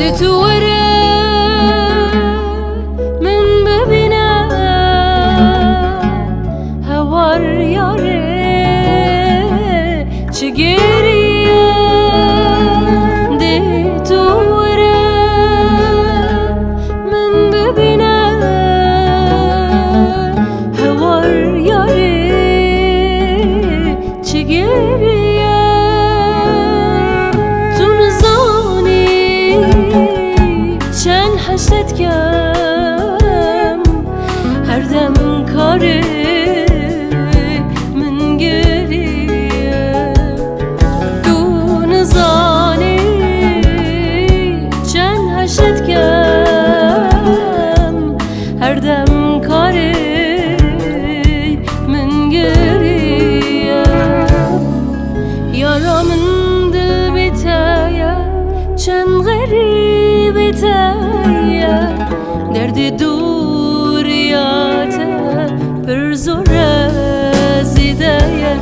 دتورة من ببنا هوار ياري چگریه دتورة من ببنا هوار ياري چگریه چند حسد کم هر دم کاره من گریه تو نزانی چند حسد کم هر دم کاره من گریه یارامın dil bitaya چند غریب تایا درد دوریات پر زوره زیدایا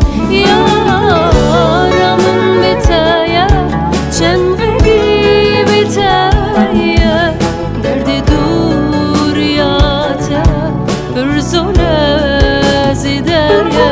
یارامın bitaya چند غریب تایا درد دوریات پر زوره زیدایا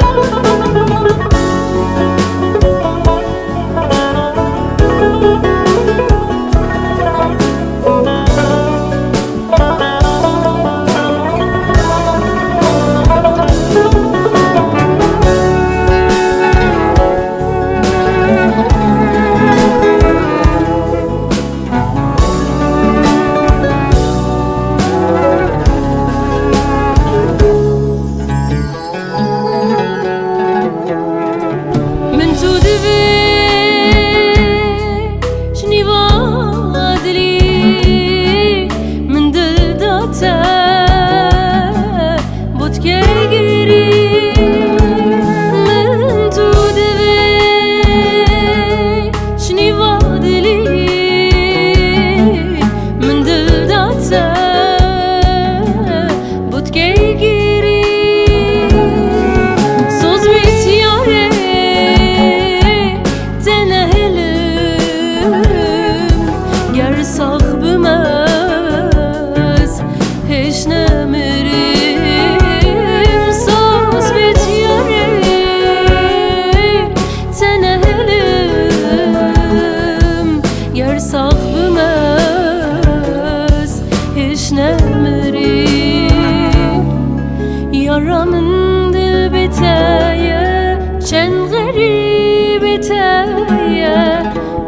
Yaramın dil bitaya çen garib bitaya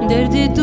derdi